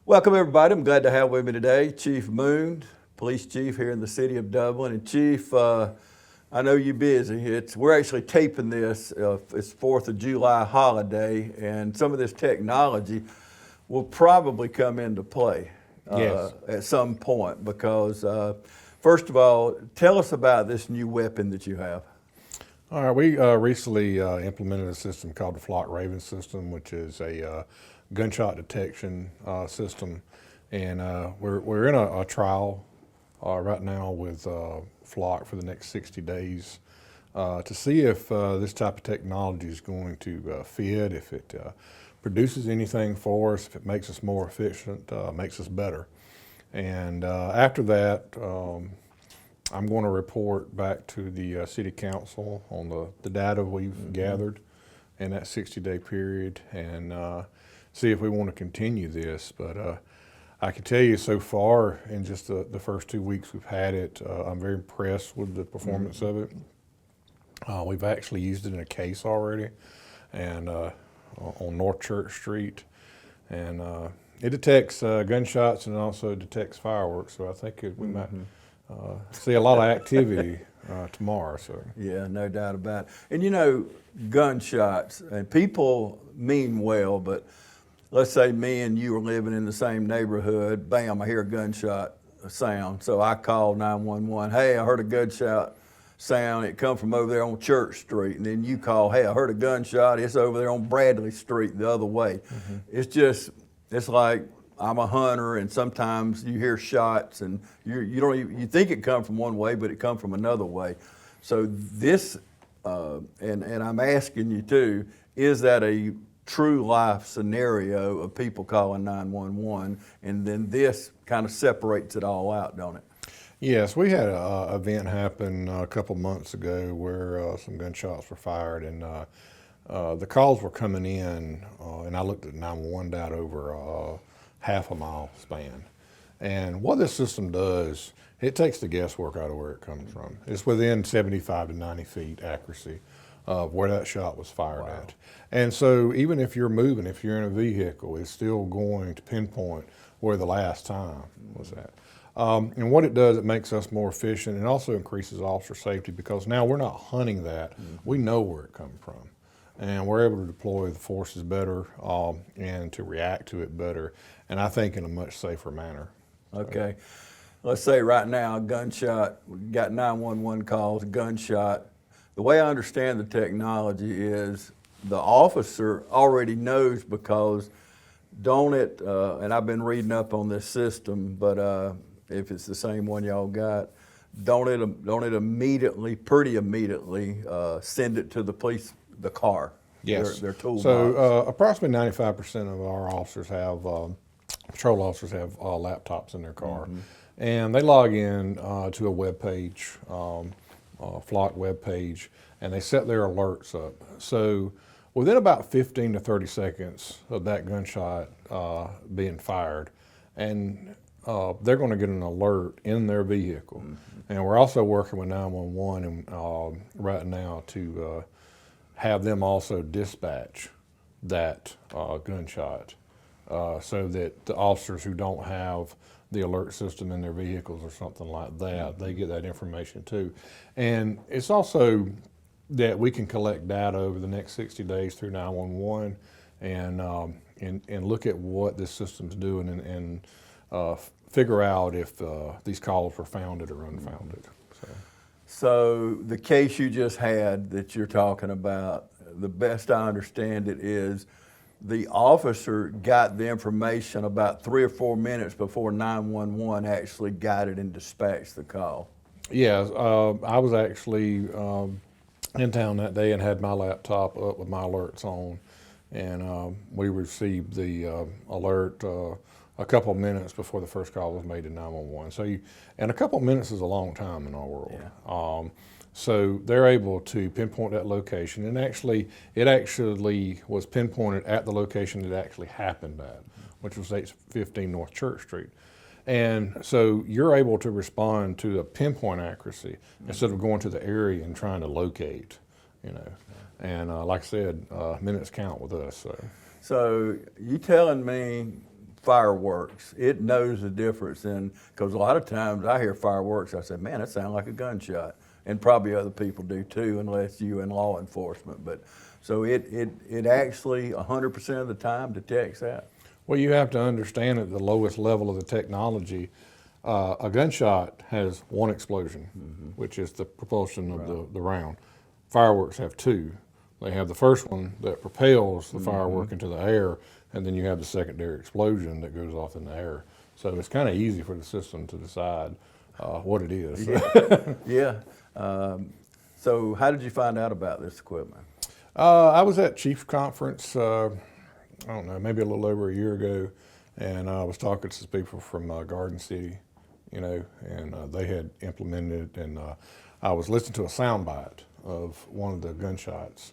Welcome everybody. I'm glad to have with me today Chief Moon, Police Chief here in the city of Dublin. And Chief, I know you're busy. We're actually taping this. It's 4th of July holiday, and some of this technology will probably come into play at some point because, first of all, tell us about this new weapon that you have. All right, we recently implemented a system called the Flock Raven system, which is a gunshot detection system, and we're in a trial right now with Flock for the next 60 days to see if this type of technology is going to fit, if it produces anything for us, if it makes us more efficient, makes us better. And after that, I'm going to report back to the City Council on the data we've gathered in that 60-day period and see if we want to continue this. But I can tell you so far, in just the first 2 weeks we've had it, I'm very impressed with the performance of it. We've actually used it in a case already, and on North Church Street, and it detects gunshots and also detects fireworks. So I think we might see a lot of activity tomorrow. So yeah, no doubt about it. And you know, gunshots, and people mean well, but let's say me and you are living in the same neighborhood, bam, I hear a gunshot sound. So I call 911, hey, I heard a gunshot sound, it come from over there on Church Street. And then you call, hey, I heard a gunshot, it's over there on Bradley Street the other way. It's like I'm a hunter, and sometimes you hear shots and you think it come from one way, but it come from another way. So this, and I'm asking you too, is that a true life scenario of people calling 911, and then this kind of separates it all out, don't it? yes, we had an event happen a couple months ago where some gunshots were fired, and the calls were coming in, and I looked at 911 data over a half a mile span. And what this system does, it takes the guesswork out of where it comes from. It's within 75 to 90 feet accuracy of where that shot was fired at. And so even if you're moving, if you're in a vehicle, it's still going to pinpoint where the last time was at. And what it does, it makes us more efficient and also increases officer safety because now we're not hunting that. We know where it comes from. And we're able to deploy the forces better and to react to it better, and I think in a much safer manner. Okay. Let's say right now, a gunshot, we got 911 calls, a gunshot. The way I understand the technology is the officer already knows because don't it, and I've been reading up on this system, but if it's the same one y'all got, don't it immediately, pretty immediately, send it to the police, the car? Yes. Their toolbox. So approximately 95% of our officers have, patrol officers have laptops in their car. And they log in to a web page, Flock web page, and they set their alerts up. So within about 15 to 30 seconds of that gunshot being fired, and they're going to get an alert in their vehicle. And we're also working with 911 and, right now to have them also dispatch that gunshot so that the officers who don't have the alert system in their vehicles or something like that, they get that information too. And it's also that we can collect data over the next 60 days through 911 and look at what this system's doing and figure out if these calls were founded or unfounded. So the case you just had that you're talking about, the best I understand it is the officer got the information about 3 or 4 minutes before 911 actually got it and dispatched the call. Yeah, I was actually in town that day and had my laptop up with my alerts on, and we received the alert a couple of minutes before the first call was made to 911. So, and a couple of minutes is a long time in our world. Yeah. So they're able to pinpoint that location, and it actually was pinpointed at the location it actually happened at, which was 815 North Church Street. And so you're able to respond to a pinpoint accuracy instead of going to the area and trying to locate, you know. And like I said, minutes count with us. So you telling me fireworks. It knows the difference, because a lot of times I hear fireworks, I say, man, that sounds like a gunshot, and probably other people do too, unless you're in law enforcement. But so it actually 100% of the time detects that. Well, you have to understand at the lowest level of the technology, a gunshot has one explosion, which is the propulsion of the round. Fireworks have two. They have the first one that propels the firework into the air, and then you have the secondary explosion that goes off in the air. So it's kind of easy for the system to decide what it is. Yeah. So how did you find out about this equipment? I was at Chief Conference, I don't know, maybe a little over a year ago, and I was talking to some people from Garden City, you know, and they had implemented it, and I was listening to a soundbite of one of the gunshots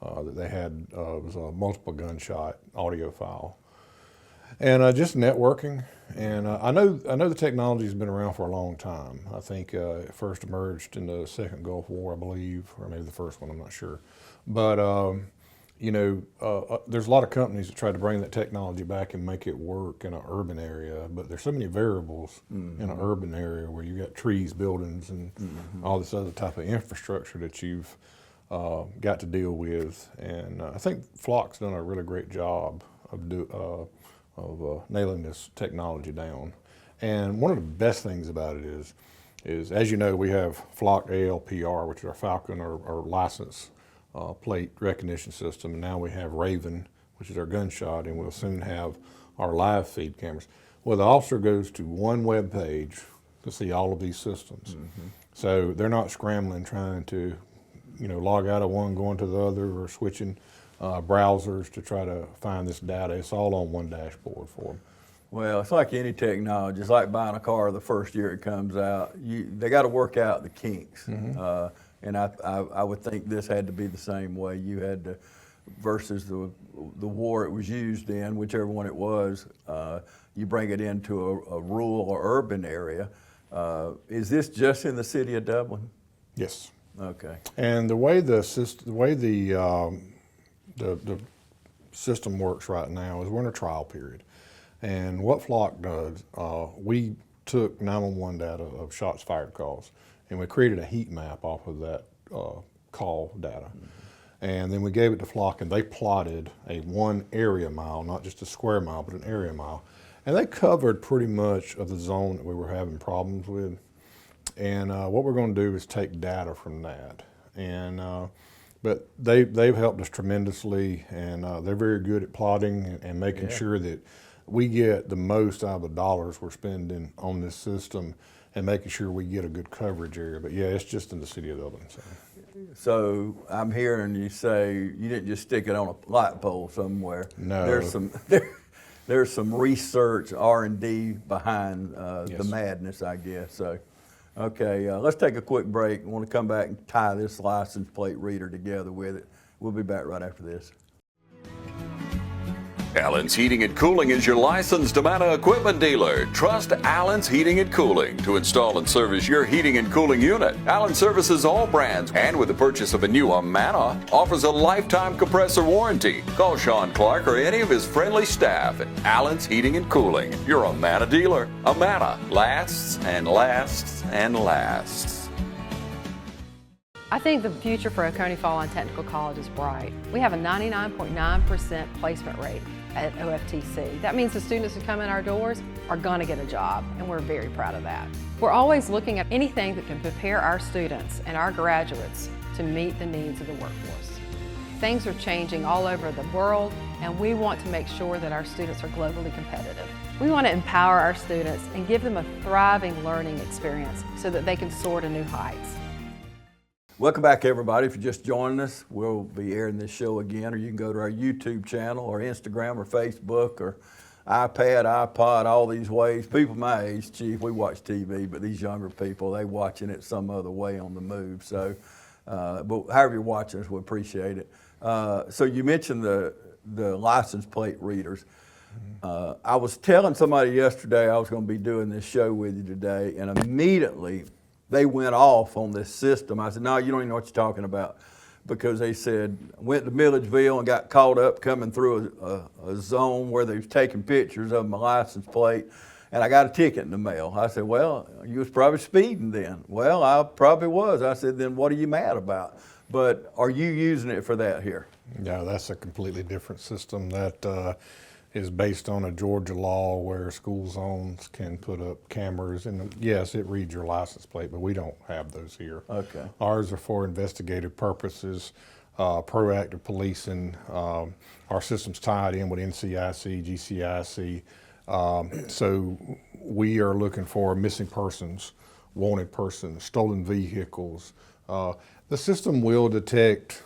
that they had. It was a multiple gunshot audio file, and just networking. And I know the technology's been around for a long time. I think it first emerged in the Second Gulf War, I believe, or maybe the first one. I'm not sure, but you know, there's a lot of companies that try to bring that technology back and make it work in an urban area, but there's so many variables in an urban area where you got trees, buildings, and all this other type of infrastructure that you've got to deal with. And I think Flock's done a really great job of nailing this technology down. And one of the best things about it is as you know, we have Flock ALPR, which is our Falcon or license plate recognition system, and now we have Raven, which is our gunshot, and we'll soon have our live feed cameras. Well, the officer goes to one web page to see all of these systems. So they're not scrambling trying to, you know, log out of one, going to the other, or switching browsers to try to find this data. It's all on one dashboard for them. Well, it's like any technology. It's like buying a car the first year it comes out. They got to work out the kinks. And I would think this had to be the same way. You had to, versus the war it was used in, whichever one it was, you bring it into a rural or urban area. Is this just in the city of Dublin? Yes. Okay. And the way the system works right now is we're in a trial period. And what Flock does, we took 911 data of shots fired calls, and we created a heat map off of that call data. And then we gave it to Flock, and they plotted a 1 area mile, not just a square mile, but an area mile. And they covered pretty much of the zone that we were having problems with. And what we're going to do is take data from that. And but they've helped us tremendously, and they're very good at plotting and making sure that we get the most out of the dollars we're spending on this system, and making sure we get a good coverage area. But yeah, it's just in the city of Dublin. So I'm hearing you say you didn't just stick it on a light pole somewhere. No. There's some research, R&D behind the madness, I guess. So, okay, let's take a quick break. I want to come back and tie this license plate reader together with it. We'll be back right after this. Allen's Heating and Cooling is your licensed Amana equipment dealer. Trust Allen's Heating and Cooling to install and service your heating and cooling unit. Allen services all brands, and with the purchase of a new Amana, offers a lifetime compressor warranty. Call Sean Clark or any of his friendly staff at Allen's Heating and Cooling, your Amana dealer. Amana lasts and lasts and lasts. I think the future for Oconee Fall Line Technical College is bright. We have a 99.9% placement rate at OFTC. That means the students who come in our doors are going to get a job, and we're very proud of that. We're always looking at anything that can prepare our students and our graduates to meet the needs of the workforce. Things are changing all over the world, and we want to make sure that our students are globally competitive. We want to empower our students and give them a thriving learning experience so that they can soar to new heights. Welcome back, everybody. If you're just joining us, we'll be airing this show again, or you can go to our YouTube channel or Instagram or Facebook or iPad, iPod, all these ways. People my age, Chief, we watch TV, but these younger people, they watching it some other way on the move. So, but however you're watching us, we appreciate it. So you mentioned the license plate readers. I was telling somebody yesterday I was going to be doing this show with you today, and immediately they went off on this system. I said, no, you don't even know what you're talking about. because they said, went to Milledgeville and got caught up coming through a zone where they was taking pictures of my license plate, and I got a ticket in the mail. I said, well, you was probably speeding then. Well, I probably was. I said, then what are you mad about? But are you using it for that here? No, that's a completely different system that is based on a Georgia law where school zones can put up cameras, and yes, it reads your license plate, but we don't have those here. Okay. Ours are for investigative purposes, proactive policing. Our system's tied in with NCIC, GCIC. So we are looking for missing persons, wanted persons, stolen vehicles. The system will detect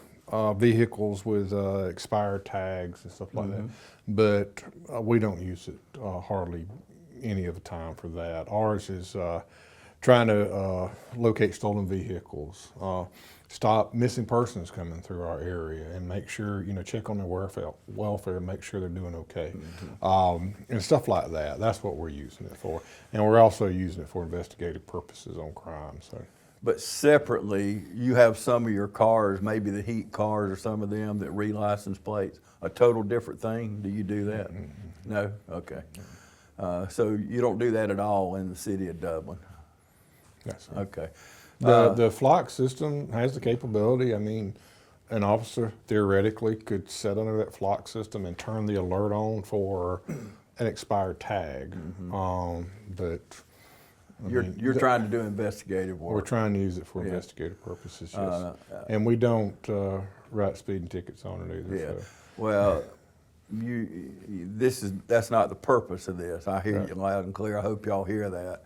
vehicles with expired tags and stuff like that, but we don't use it hardly any of the time for that. Ours is trying to locate stolen vehicles, stop missing persons coming through our area, and make sure, check on their welfare, make sure they're doing okay, and stuff like that. That's what we're using it for, and we're also using it for investigative purposes on crime. So. But separately, you have some of your cars, maybe the heat cars or some of them that re-license plates, a total different thing. Do you do that? No? Okay. So you don't do that at all in the city of Dublin? That's right. Okay. The flock system has the capability. I mean, an officer theoretically could sit under that flock system and turn the alert on for an expired tag, but You're trying to do investigative work. we're trying to use it for investigative purposes, yes. And we don't write speeding tickets on it either. Yeah. So. Well, that's not the purpose of this. I hear you loud and clear. I hope y'all hear that.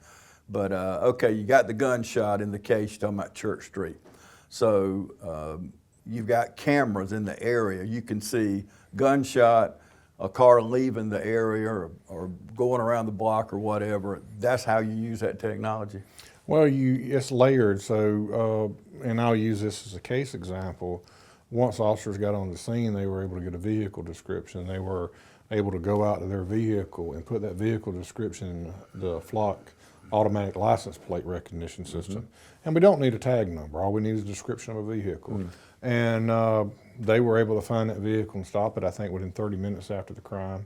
But okay, you got the gunshot in the case. You're talking about Church Street. So you've got cameras in the area. You can see gunshot, a car leaving the area or going around the block or whatever. That's how you use that technology? Well, it's layered. So, and I'll use this as a case example. Once officers got on the scene, they were able to get a vehicle description. They were able to go out to their vehicle and put that vehicle description in the flock automatic license plate recognition system. And we don't need a tag number. All we need is a description of a vehicle. And they were able to find that vehicle and stop it, I think, within 30 minutes after the crime,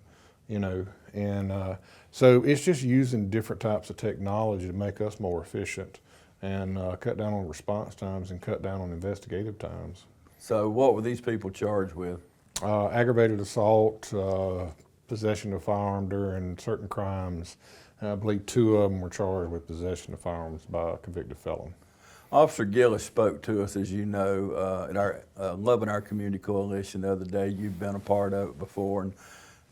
And so it's just using different types of technology to make us more efficient and cut down on response times and cut down on investigative times. So what were these people charged with? Aggravated assault, possession of firearm during certain crimes. I believe 2 of them were charged with possession of firearms by a convicted felon. Officer Gillis spoke to us, as you know, at our Loving Our Community Coalition the other day. You've been a part of it before, and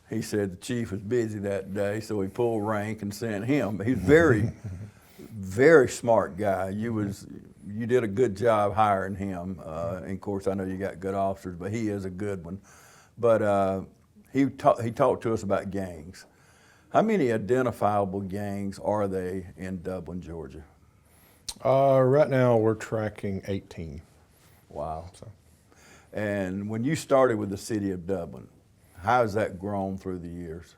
he said the chief was busy that day, so he pulled rank and sent him. He's very, very smart guy. You did a good job hiring him. And of course, I know you got good officers, but he is a good one. But he talked to us about gangs. How many identifiable gangs are they in Dublin, Georgia? Right now, we're tracking 18. Wow. So. And when you started with the city of Dublin, how has that grown through the years?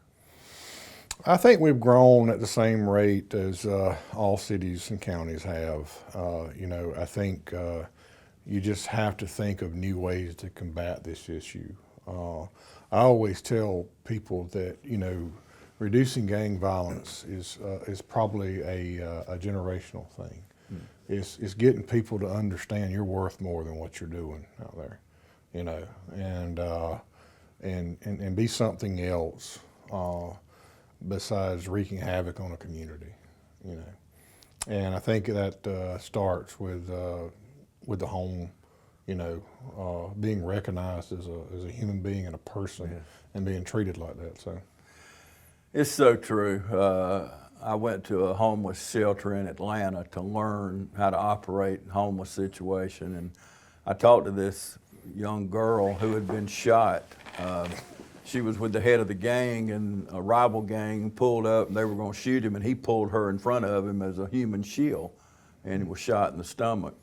I think we've grown at the same rate as all cities and counties have. I think you just have to think of new ways to combat this issue. I always tell people that, reducing gang violence is probably a generational thing. It's getting people to understand you're worth more than what you're doing out there, and be something else besides wreaking havoc on a community, And I think that starts with the home, being recognized as a human being and a person, and being treated like that. So. It's so true. I went to a homeless shelter in Atlanta to learn how to operate in a homeless situation, and I talked to this young girl who had been shot. She was with the head of the gang, and a rival gang pulled up, and they were going to shoot him, and he pulled her in front of him as a human shield, and was shot in the stomach.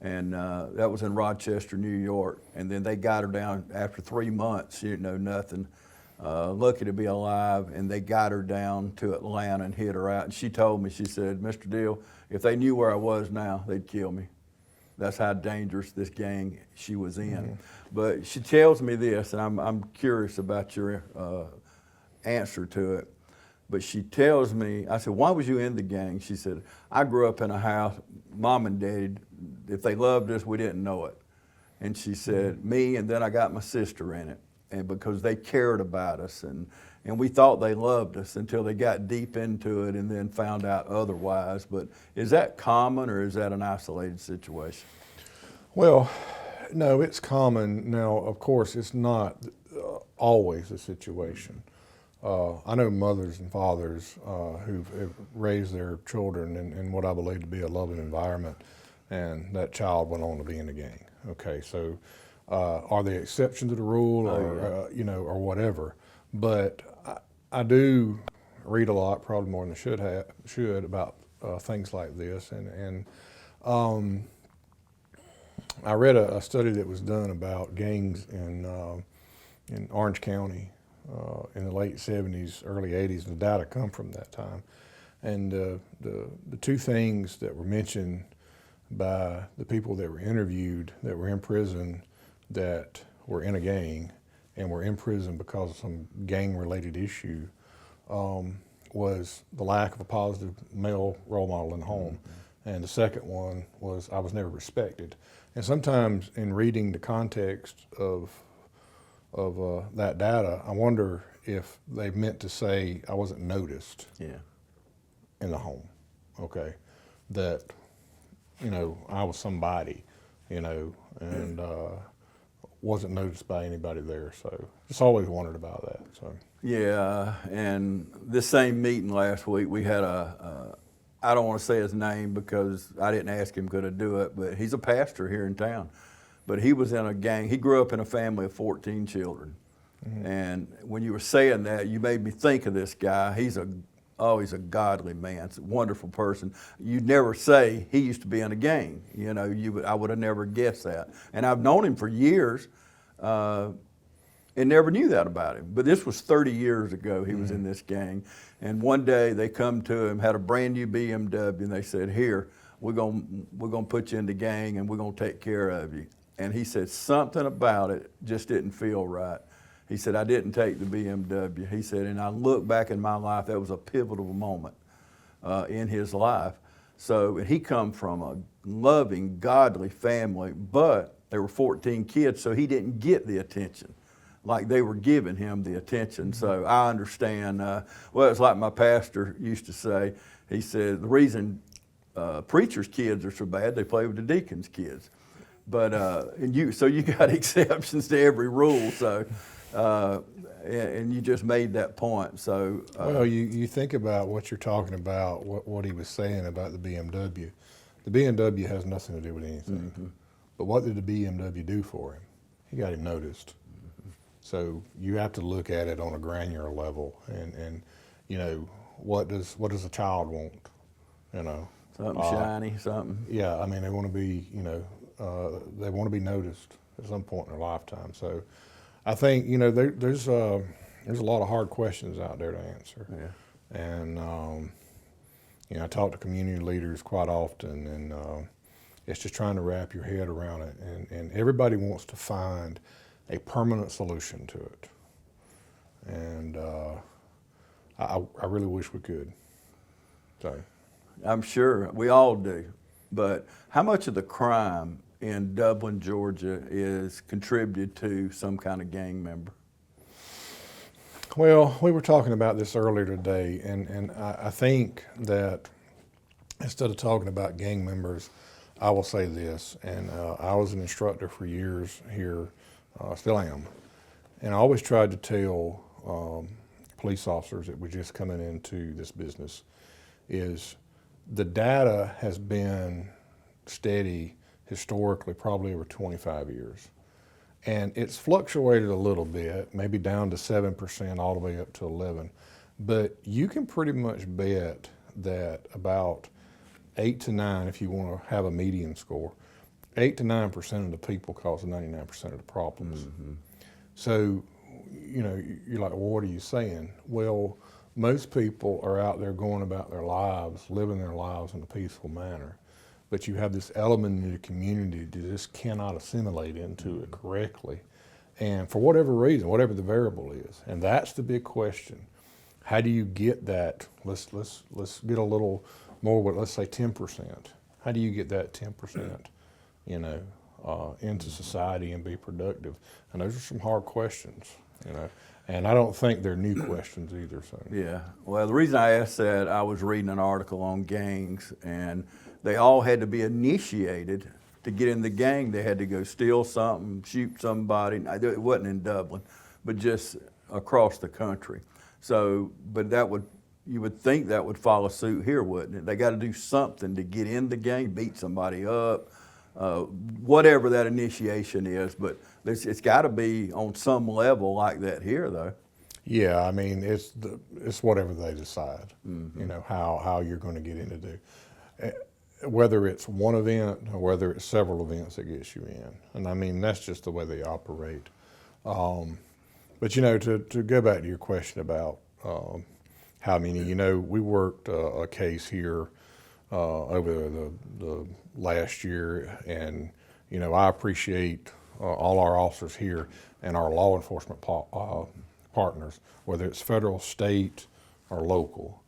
And that was in Rochester, New York. And then they got her down after 3 months. She didn't know nothing. Lucky to be alive, and they got her down to Atlanta and hid her out. And she told me, she said, Mr. Deal, if they knew where I was now, they'd kill me. That's how dangerous this gang she was in. But she tells me this, and I'm curious about your answer to it. But she tells me, I said, why was you in the gang? She said, I grew up in a house, mom and dad, if they loved us, we didn't know it. And she said, me, and then I got my sister in it. And because they cared about us, and we thought they loved us until they got deep into it and then found out otherwise. But is that common, or is that an isolated situation? Well, no, it's common. Now, of course, it's not always the situation. I know mothers and fathers who've raised their children in what I believe to be a loving environment, and that child went on to be in the gang. Okay, so are there exceptions to the rule, or you know, or whatever? But I do read a lot, probably more than I should about things like this, and I read a study that was done about gangs in Orange County in the late 70s, early 80s. The data come from that time, and the two things that were mentioned by the people that were interviewed that were in prison that were in a gang and were in prison because of some gang-related issue was the lack of a positive male role model in the home. And the second one was, I was never respected. And sometimes in reading the context of that data, I wonder if they meant to say I wasn't noticed in the home, okay? That, you know, I was somebody, you know, and wasn't noticed by anybody there. So just always wondered about that, so. Yeah, and this same meeting last week, we had I don't want to say his name because I didn't ask him could I do it, but he's a pastor here in town. But he was in a gang. He grew up in a family of 14 children. And when you were saying that, you made me think of this guy. He's a godly man. It's a wonderful person. You'd never say he used to be in a gang. You know, I would have never guessed that. And I've known him for years and never knew that about him. But this was 30 years ago he was in this gang. And one day they come to him, had a brand new BMW, and they said, here, we're gonna put you in the gang and we're gonna take care of you. And he said something about it just didn't feel right. He said, I didn't take the BMW. He said, and I look back in my life, that was a pivotal moment in his life. So he come from a loving, godly family, but there were 14 kids, so he didn't get the attention like they were giving him the attention. So I understand, well, it's like my pastor used to say. He said, the reason preachers' kids are so bad, they play with the deacons' kids. But, so you got exceptions to every rule, so, and you just made that point, so. Well, you think about what you're talking about, what he was saying about the BMW. The BMW has nothing to do with anything. But what did the BMW do for him? He got him noticed. So you have to look at it on a granular level, and you know, what does a child want? You know, Something shiny, something. Yeah, I mean, they want to be, you know, they want to be noticed at some point in their lifetime. So I think, you know, there's a lot of hard questions out there to answer. Yeah. And you know, I talk to community leaders quite often, and it's just trying to wrap your head around it. And everybody wants to find a permanent solution to it. And I really wish we could. So. I'm sure we all do. But how much of the crime in Dublin, Georgia is contributed to some kind of gang member? Well, we were talking about this earlier today, and I think that instead of talking about gang members, I will say this, and I was an instructor for years here, still am, and I always tried to tell police officers that were just coming into this business is the data has been steady historically probably over 25 years. And it's fluctuated a little bit, maybe down to 7% all the way up to 11. But you can pretty much bet that about 8 to 9, if you want to have a median score, 8 to 9% of the people cause 99% of the problems. So, you know, you're like, well, what are you saying? Well, most people are out there going about their lives, living their lives in a peaceful manner. but you have this element in the community that just cannot assimilate into it correctly. And for whatever reason, whatever the variable is, and that's the big question. How do you get that? Let's get a little more, let's say 10%. How do you get that 10%, into society and be productive? And those are some hard questions, And I don't think they're new questions either. So. Yeah. Well, the reason I asked that, I was reading an article on gangs, and they all had to be initiated to get in the gang. They had to go steal something, shoot somebody. It wasn't in Dublin, but just across the country. So, but you would think that would follow suit here, wouldn't it? They got to do something to get in the gang, beat somebody up, whatever that initiation is. But it's got to be on some level like that here, though. Yeah, I mean, it's whatever they decide, how you're going to get in to do. Whether it's one event or whether it's several events that gets you in. And I mean, that's just the way they operate. But to go back to your question about how many, we worked a case here over the last year, and I appreciate all our officers here and our law enforcement partners, whether it's federal, state, or local.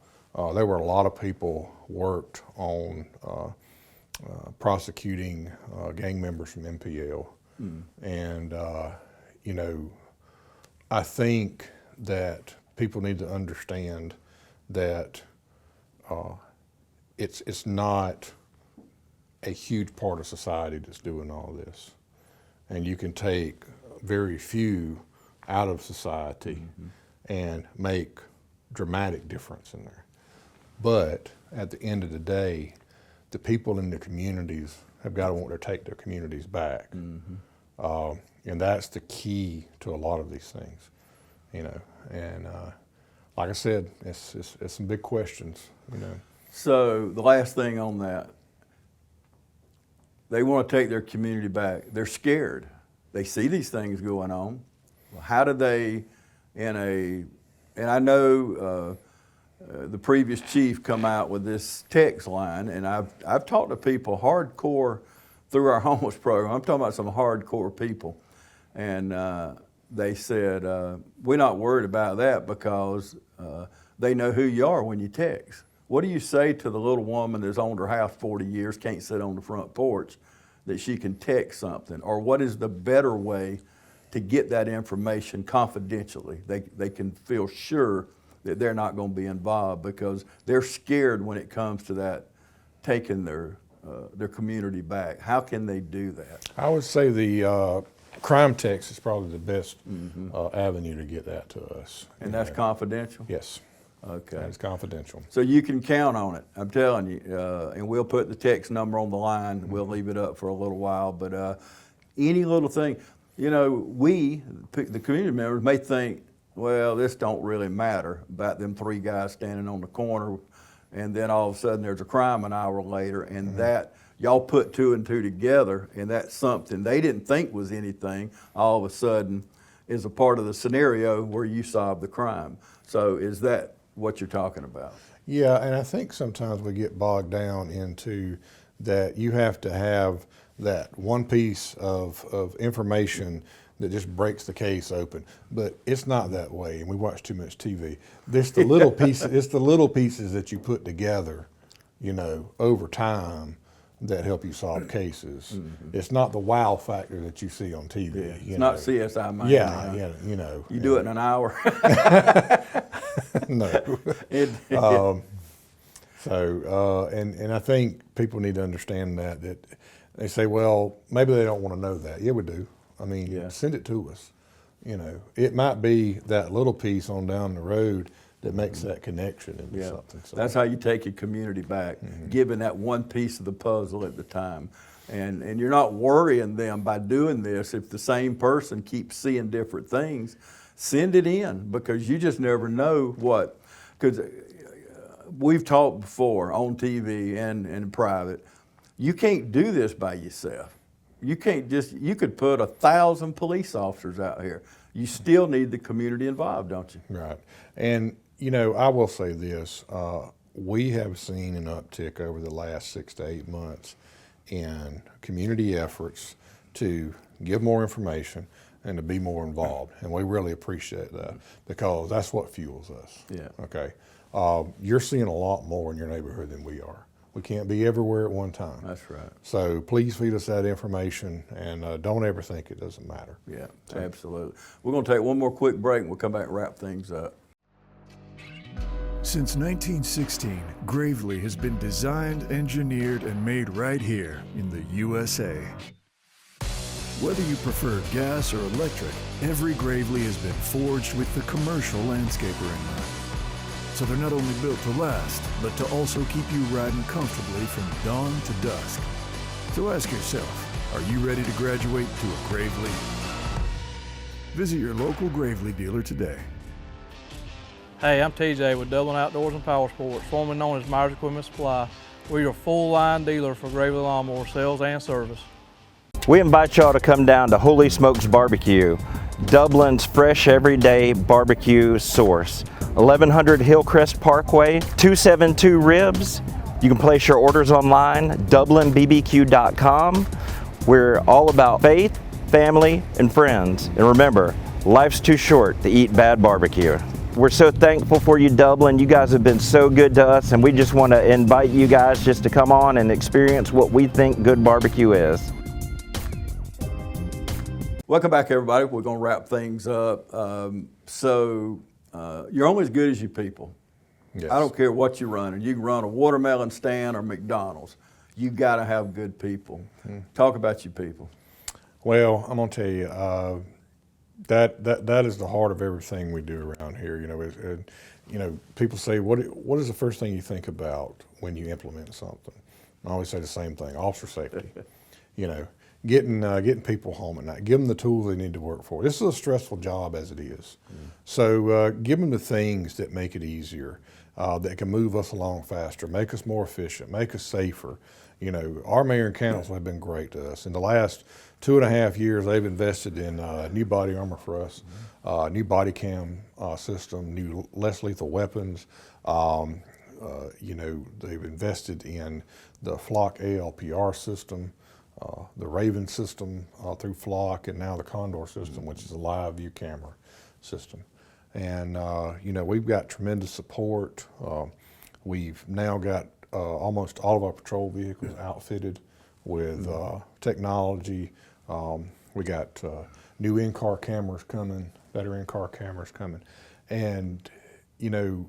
There were a lot of people worked on prosecuting gang members from MPL, and I think that people need to understand that it's not a huge part of society that's doing all this, and you can take very few out of society and make dramatic difference in there. But at the end of the day, the people in the communities have got to want to take their communities back. And that's the key to a lot of these things, and like I said, it's some big questions, So the last thing on that, they want to take their community back. They're scared. They see these things going on. How do they, and I know the previous chief come out with this text line, and I've talked to people hardcore through our homeless program. I'm talking about some hardcore people, and they said, we're not worried about that because they know who you are when you text. What do you say to the little woman that's owned her house 40 years, can't sit on the front porch, that she can text something? Or what is the better way to get that information confidentially? They can feel sure that they're not going to be involved because they're scared when it comes to that, taking their community back. How can they do that? I would say the crime text is probably the best avenue to get that to us. And that's confidential? Yes. Okay. It's confidential. So you can count on it, I'm telling you. And we'll put the text number on the line. We'll leave it up for a little while. But any little thing, we, the community members, may think, well, this don't really matter about them three guys standing on the corner, and then all of a sudden there's a crime an hour later, and that y'all put two and two together, and that's something they didn't think was anything, all of a sudden is a part of the scenario where you solve the crime. So is that what you're talking about? Yeah, and I think sometimes we get bogged down into that you have to have that one piece of information that just breaks the case open, but it's not that way. And we watch too much TV. There's the little pieces. It's the little pieces that you put together, over time that help you solve cases. It's not the wow factor that you see on TV. It's not CSI Miami. Yeah, You do it in an hour. No. And I think people need to understand that they say, well, maybe they don't want to know that. Yeah, we do. I mean, send it to us. It might be that little piece on down the road that makes that connection into something. So that's how you take your community back, giving that one piece of the puzzle at the time. And you're not worrying them by doing this. If the same person keeps seeing different things, send it in, because you just never know what. Because we've talked before on TV and in private, you can't do this by yourself. You can't you could put 1,000 police officers out here. You still need the community involved, don't you? Right. And, I will say this, we have seen an uptick over the last 6 to 8 months in community efforts to give more information and to be more involved. And we really appreciate that because that's what fuels us. Yeah. Okay. You're seeing a lot more in your neighborhood than we are. We can't be everywhere at one time. That's right. So please feed us that information and don't ever think it doesn't matter. Yeah, absolutely. We're going to take one more quick break and we'll come back and wrap things up. Since 1916, Gravely has been designed, engineered, and made right here in the USA. Whether you prefer gas or electric, every Gravely has been forged with the commercial landscaper in mind. So they're not only built to last, but to also keep you riding comfortably from dawn to dusk. So ask yourself, are you ready to graduate to a Gravely? Visit your local Gravely dealer today. Hey, I'm TJ with Dublin Outdoors and Power Sports, formerly known as Myers Equipment Supply. We're your full-line dealer for Gravely Lawnmower sales and service. We invite y'all to come down to Holy Smokes Barbecue, Dublin's fresh everyday barbecue source. 1100 Hillcrest Parkway, 272 Ribs. You can place your orders online, DublinBBQ.com. We're all about faith, family, and friends. And remember, life's too short to eat bad barbecue. We're so thankful for you, Dublin. You guys have been so good to us, and we just want to invite you guys just to come on and experience what we think good barbecue is. Welcome back, everybody. We're going to wrap things up. You're only as good as your people. Yes. I don't care what you're running. You can run a watermelon stand or McDonald's. You got to have good people. Talk about your people. Well, I'm going to tell you, that is the heart of everything we do around here. You know, people say, what is the first thing you think about when you implement something? I always say the same thing: officer safety. You know, getting people home at night, give them the tools they need to work for. This is a stressful job as it is. So give them the things that make it easier, that can move us along faster, make us more efficient, make us safer. You know, our mayor and council have been great to us. In the last 2.5 years, they've invested in new body armor for us, new body cam system, new less lethal weapons. You know, they've invested in the Flock ALPR system, the Raven system through Flock, and now the Condor system, which is a live view camera system. And you know, we've got tremendous support. We've now got almost all of our patrol vehicles outfitted with technology. We got new in-car cameras coming, better in-car cameras coming. And you know,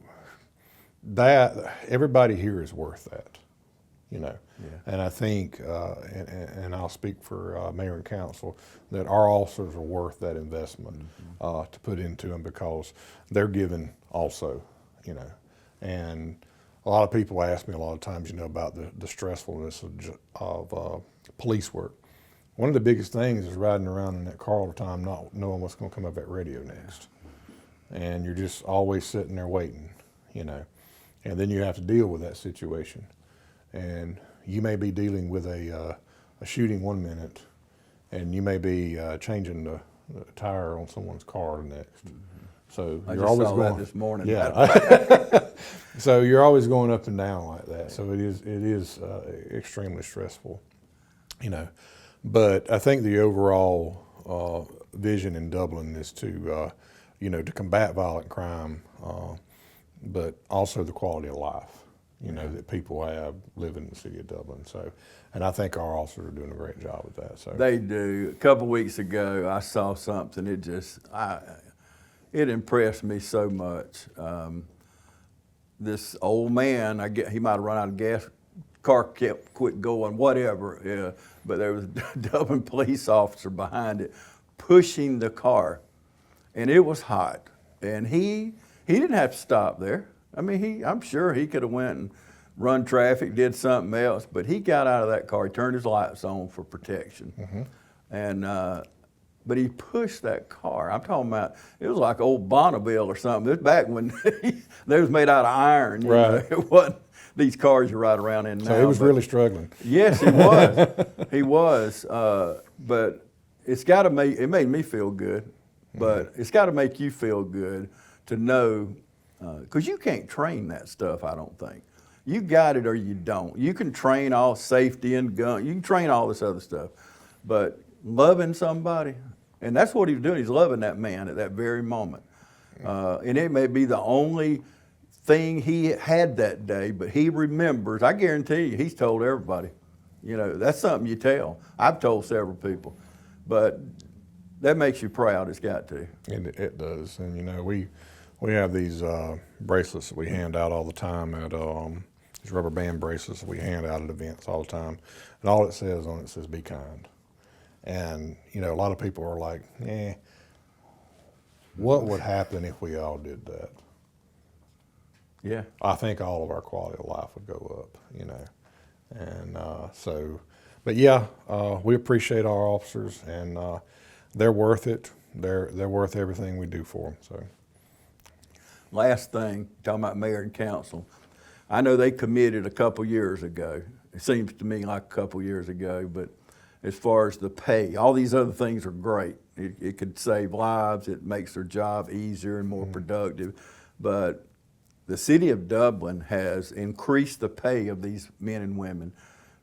that everybody here is worth that, you know. And I think, and I'll speak for mayor and council, that our officers are worth that investment to put into them, because they're given also, you know. And a lot of people ask me a lot of times, you know, about the stressfulness of police work. One of the biggest things is riding around in that car all the time, not knowing what's going to come up that radio next. And you're just always sitting there waiting, you know. And then you have to deal with that situation. And you may be dealing with a shooting 1 minute, and you may be changing the tire on someone's car the next. So I you're just always saw going that this morning. Yeah. So you're always going up and down like that. So it is extremely stressful, you know. But I think the overall vision in Dublin is to, you know, to combat violent crime, but also the quality of life, you know, that people have living in the city of Dublin. So, and I think our officers are doing a great job with that. So They do. A couple weeks ago, I saw something. It impressed me so much. This old man, he might have run out of gas. Car kept quit going, whatever. Yeah. But there was a Dublin police officer behind it, pushing the car, and it was hot. And he didn't have to stop there. I mean, I'm sure he could have went and run traffic, did something else, but he got out of that car. He turned his lights on for protection, and but he pushed that car. I'm talking about, it was like old Bonneville or something. It was back when they was made out of iron. You know? It wasn't these cars you ride around in now. So he was really struggling. Yes, he was. He was. But it's got to make, it made me feel good, but it's got to make you feel good to know, because you can't train that stuff, I don't think. You got it or you don't. You can train all safety and gun. You can train all this other stuff, but loving somebody, and that's what he's doing. He's loving that man at that very moment, and it may be the only thing he had that day, but he remembers. I guarantee you, he's told everybody. You know, that's something you tell. I've told several people, but that makes you proud. It's got to. It does, and you know, we have these bracelets that we hand out all the time at these rubber band bracelets that we hand out at events all the time, and all it says on it says "Be kind." And you know, a lot of people are like, what would happen if we all did that? Yeah. I think all of our quality of life would go up, you know. And but yeah, we appreciate our officers, and they're worth it. They're worth everything we do for them. So. Last thing, talking about mayor and council, I know they committed a couple years ago. It seems to me like a couple years ago, but as far as the pay, all these other things are great. It could save lives. It makes their job easier and more productive. But the city of Dublin has increased the pay of these men and women.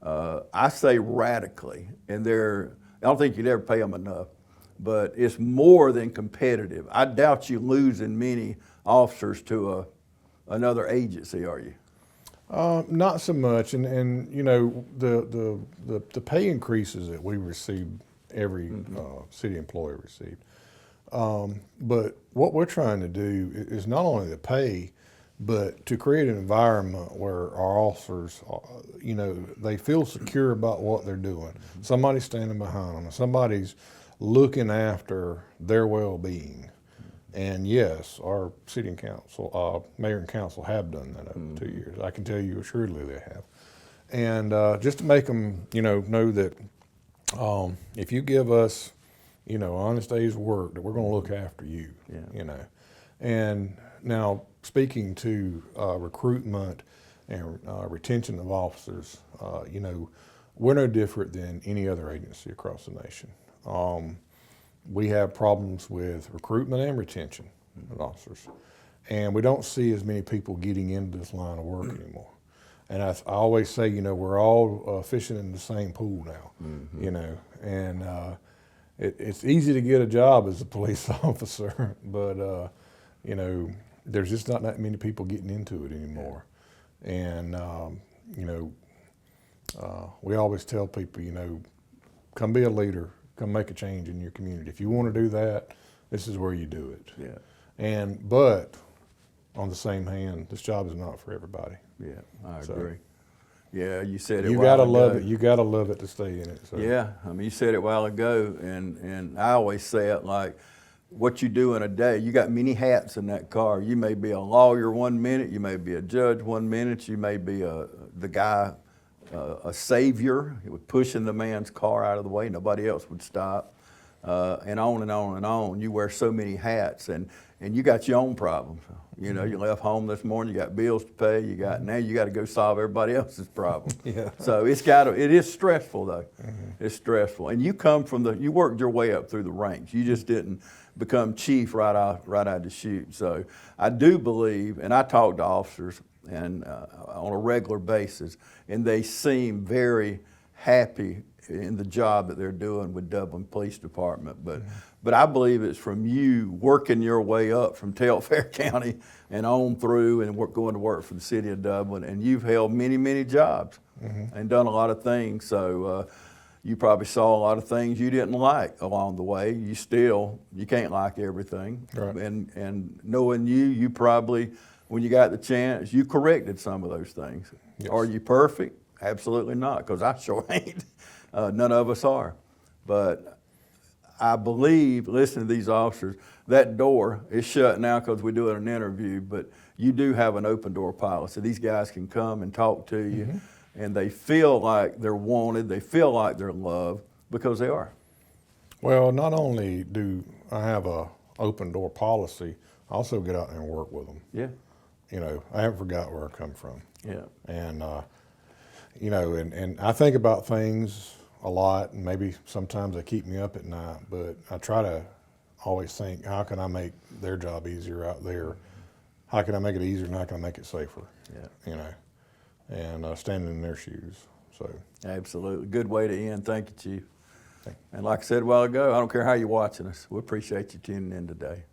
I say radically, and I don't think you'd ever pay them enough, but it's more than competitive. I doubt you losing many officers to another agency, are you? Not so much, and you know, the pay increases that we received, every city employee received. But what we're trying to do is not only the pay, but to create an environment where our officers, you know, they feel secure about what they're doing. Somebody's standing behind them. Somebody's looking after their well-being. And yes, our city and council, mayor and council have done that over 2 years. I can tell you assuredly they have. And just to make them, you know that if you give us, you know, honest day's work, that we're going to look after you, you know. And now, speaking to recruitment and retention of officers, you know, we're no different than any other agency across the nation. We have problems with recruitment and retention of officers, and we don't see as many people getting into this line of work anymore. And I always say, you know, we're all fishing in the same pool now, you know, and it's easy to get a job as a police officer, but, you know, there's just not that many people getting into it anymore. And, you know, we always tell people, you know, come be a leader, come make a change in your community. If you want to do that, this is where you do it. Yeah. But on the same hand, this job is not for everybody. Yeah, I agree. Yeah, you said it. You gotta love it. You gotta love it to stay in it. So. Yeah, I mean, you said it a while ago, and I always say it like, what you do in a day, you got many hats in that car. You may be a lawyer 1 minute, you may be a judge 1 minute, you may be the guy, a savior, pushing the man's car out of the way, nobody else would stop, and on and on and on. You wear so many hats, and you got your own problems. You know, you left home this morning, you got bills to pay, now you got to go solve everybody else's problem. Yeah. So it is stressful though. It's stressful, and you come from you worked your way up through the ranks. You just didn't become chief right out the chute. So I do believe, and I talk to officers and on a regular basis, and they seem very happy in the job that they're doing with Dublin Police Department. But I believe it's from you working your way up from Telfair County and on through and going to work for the city of Dublin, and you've held many, many jobs and done a lot of things. So you probably saw a lot of things you didn't like along the way. You can't like everything. Right. And knowing you probably, when you got the chance, you corrected some of those things. Yes. Are you perfect? Absolutely not, because I sure ain't. None of us are. But I believe, listening to these officers, that door is shut now because we're doing an interview, but you do have an open door policy. These guys can come and talk to you, and they feel like they're wanted, they feel like they're loved, because they are. Well, not only do I have a open door policy, I also get out there and work with them. Yeah. You know, I haven't forgot where I come from. Yeah. And, you know, and I think about things a lot, and maybe sometimes they keep me up at night, but I try to always think, how can I make their job easier out there? How can I make it easier, and how can I make it safer? Yeah. You know, and standing in their shoes. So, Absolutely. Good way to end. Thank you, Chief. And like I said a while ago, I don't care how you're watching us. We appreciate you tuning in today.